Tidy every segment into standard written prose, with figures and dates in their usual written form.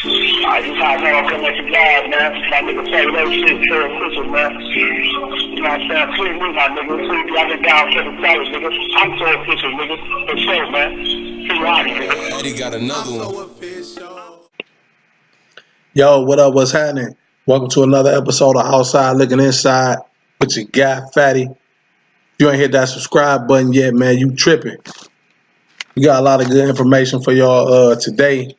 I just how I know I'm coming at you live, man. My nigga say that shit, Terry Fisher, man. You know what I'm saying? Free me, my nigga. Free me. I've been down Kevin Salas, nigga. I'm so official, nigga. For sure, man. Free Roddy, nigga. Eddie got another one. Yo, what up? What's happening? Welcome to another episode of Outside Looking Inside with your guy, Fatty. If you ain't hit that subscribe button yet, man, you tripping. We got a lot of good information for y'all today.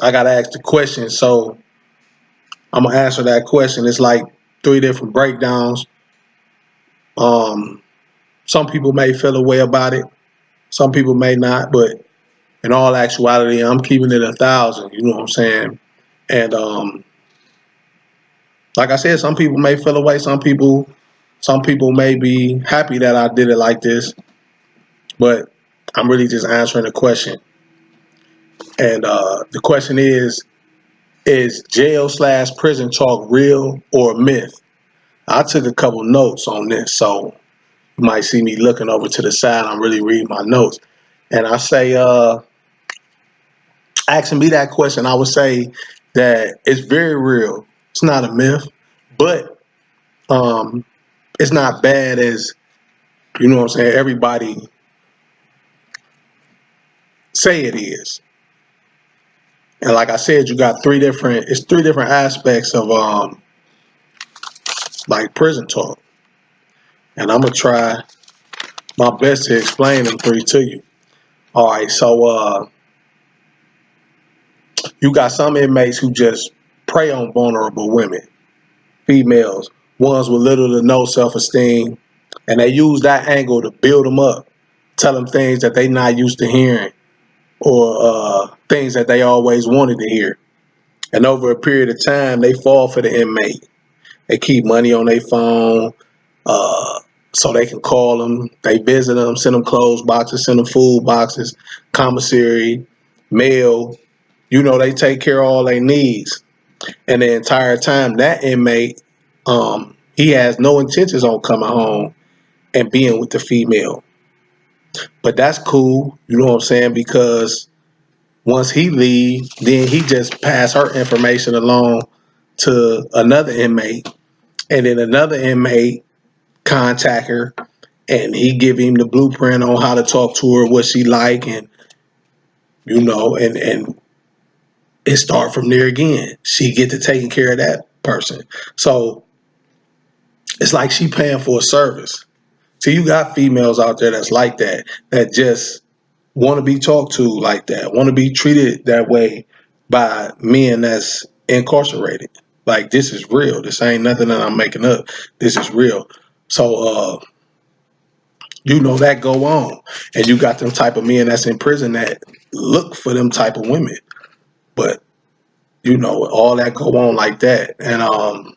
I got to ask the question, so I'm going to answer that question. It's like 3 different breakdowns. Some people may feel a way about it. Some people may not, but in all actuality, I'm keeping it 1,000. You know what I'm saying? And like I said, some people may feel away. Some people may be happy that I did it like this, but I'm really just answering the question. And the question is jail/prison talk real or myth? I took a couple notes on this, so you might see me looking over to the side. I'm really reading my notes. And I say, asking me that question, I would say that it's very real. It's not a myth, but it's not bad as, you know what I'm saying, everybody say it is. And like I said, you got 3 different aspects of like prison talk. And I'm gonna try my best to explain them 3 to you. All right, so you got some inmates who just prey on vulnerable women, females, ones with little to no self-esteem, and they use that angle to build them up, tell them things that they not used to hearing, or things that they always wanted to hear. And over a period of time, they fall for the inmate. They keep money on their phone so they can call them. They visit them, send them clothes boxes, send them food boxes, commissary, mail. You know, they take care of all their needs. And the entire time, that inmate, he has no intentions on coming home and being with the female. But that's cool, you know what I'm saying, because once he leave, then he just pass her information along to another inmate, and then another inmate contact her, and he give him the blueprint on how to talk to her, what she like, and you know, and it start from there again. She get to taking care of that person, so it's like she paying for a service. So you got females out there that's like that, that just want to be talked to like that, want to be treated that way by men that's incarcerated. Like, this is real. This ain't nothing that I'm making up. This is real. So, you know, that go on. And you got them type of men that's in prison that look for them type of women. But, you know, all that go on like that. And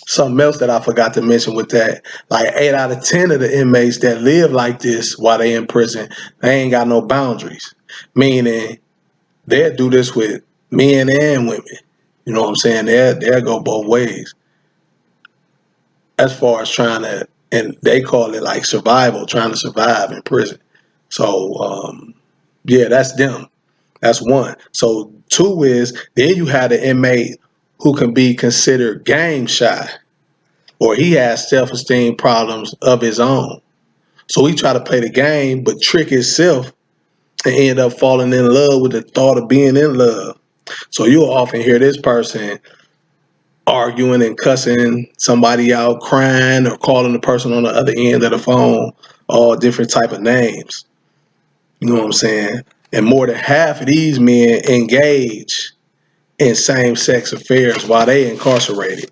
something else that I forgot to mention with that, like 8 out of 10 of the inmates that live like this while they in prison, they ain't got no boundaries. Meaning they'll do this with men and women. You know what I'm saying? They'll go both ways. As far as trying to, and they call it like survival, trying to survive in prison. So yeah, that's them. That's one. So 2 is, then you have the inmate who can be considered game shy, or he has self-esteem problems of his own. So he try to play the game, but trick himself and end up falling in love with the thought of being in love. So you'll often hear this person arguing and cussing somebody out, crying, or calling the person on the other end of the phone all different type of names. You know what I'm saying? And more than half of these men engage in same-sex affairs while they incarcerated.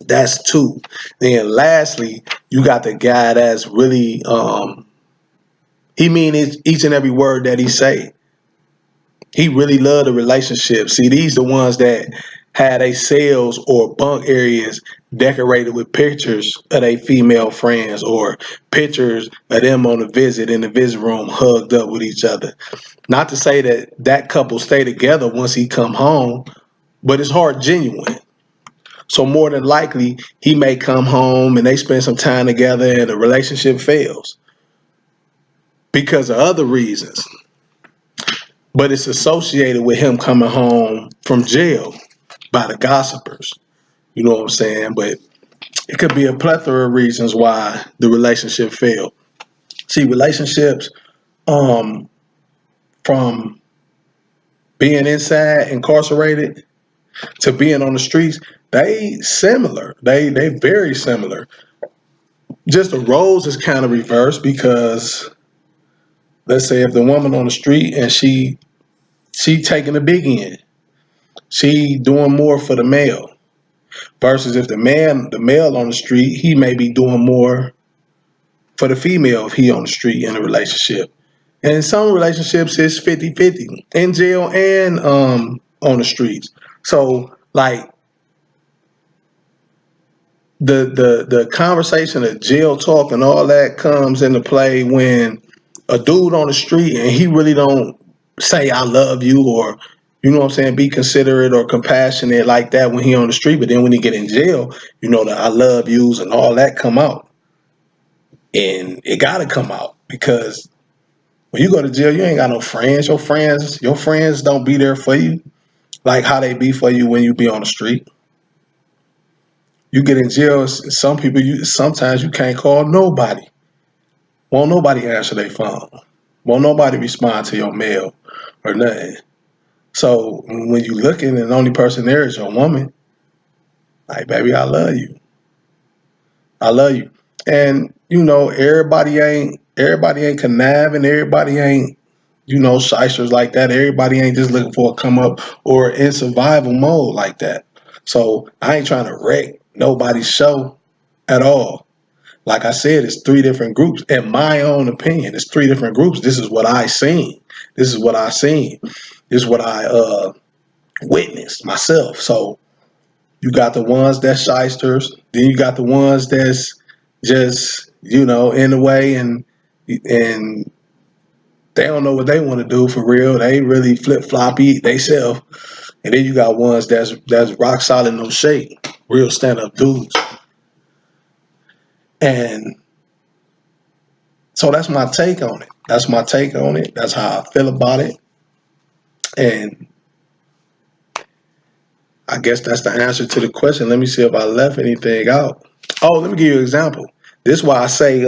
That's 2. Then lastly, you got the guy that's really he mean each and every word that he say. He really love the relationship. See, these the ones that had a cells or bunk areas decorated with pictures of their female friends, or pictures of them on a visit in the visit room hugged up with each other. Not to say that that couple stay together once he come home, but it's hard genuine. So more than likely, he may come home and they spend some time together and the relationship fails because of other reasons. but it's associated with him coming home from jail by the gossipers. You know what I'm saying? But it could be a plethora of reasons why the relationship failed. See, relationships from being inside incarcerated to being on the streets, they similar. They very similar. Just the roles is kind of reversed because let's say if the woman on the street and she taking the big end, she doing more for the male. Versus if the male on the street, he may be doing more for the female if he on the street in a relationship. And in some relationships, it's 50-50 in jail and on the streets. So like the conversation of jail talk and all that comes into play when a dude on the street and he really don't say I love you or you know what I'm saying, be considerate or compassionate like that when he on the street, but then when he get in jail, you know, the I love yous and all that come out. And it gotta come out because when you go to jail, you ain't got no friends. Your friends don't be there for you like how they be for you when you be on the street. You get in jail, some people sometimes you can't call nobody. Won't nobody answer their phone. Won't nobody respond to your mail or nothing. So when you looking and the only person there is your woman, like, baby, I love you. I love you. And, you know, everybody ain't conniving. Everybody ain't, you know, shysters like that. Everybody ain't just looking for a come up or in survival mode like that. So I ain't trying to wreck nobody's show at all. Like I said, it's 3 different groups. In my own opinion, it's 3 different groups. This is what I seen. This is what I seen. This is what I witnessed myself. So you got the ones that's shysters. Then you got the ones that's just, you know, in the way and they don't know what they want to do for real. They really flip-floppy theyself. And then you got ones that's rock solid, no shake, real stand-up dudes. And so that's my take on it. That's my take on it. That's how I feel about it. And I guess that's the answer to the question. Let me see if I left anything out. Oh, let me give you an example. This is why I say,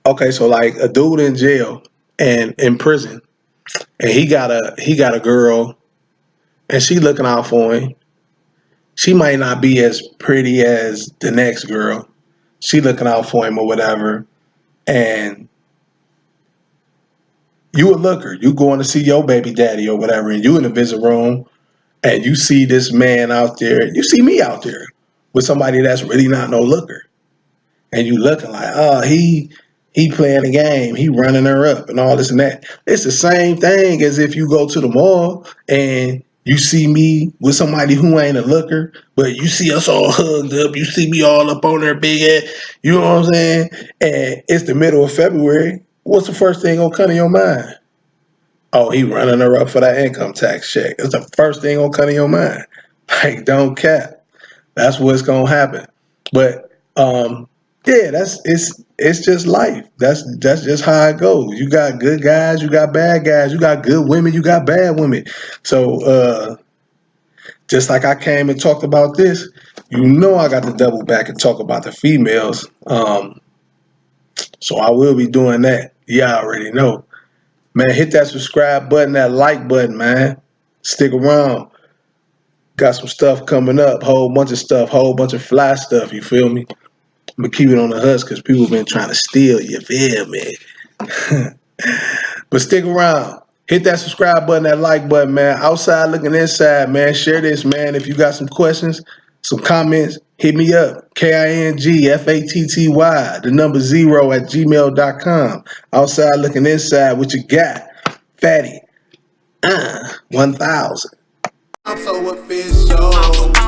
okay, so like a dude in jail and in prison, and he got a girl, and she looking out for him. She might not be as pretty as the next girl. She looking out for him or whatever, and you a looker. You going to see your baby daddy or whatever, and you in the visit room, and you see this man out there. You see me out there with somebody that's really not no looker, and you looking like, oh, he playing the game, he running her up and all this and that. It's the same thing as if you go to the mall and you see me with somebody who ain't a looker, but you see us all hugged up, you see me all up on her big head, you know what I'm saying? And it's the middle of February. What's the first thing gonna come to your mind? Oh, he running her up for that income tax check. It's the first thing gonna come to your mind. Like, don't cap. That's what's gonna happen. But yeah, it's just life. That's just how it goes. You got good guys, you got bad guys, you got good women, you got bad women. So just like I came and talked about this, you know I got to double back and talk about the females. So I will be doing that. Yeah, I already know. Man, hit that subscribe button, that like button, man. Stick around. Got some stuff coming up, whole bunch of stuff, whole bunch of fly stuff, you feel me? I'm going to keep it on the hush because people been trying to steal, you feel me? But stick around. Hit that subscribe button, that like button, man. Outside looking inside, man. Share this, man. If you got some questions, some comments, hit me up. KINGFATTY, the number 0 @gmail.com. Outside looking inside, what you got? Fatty. 1000. I'm so official.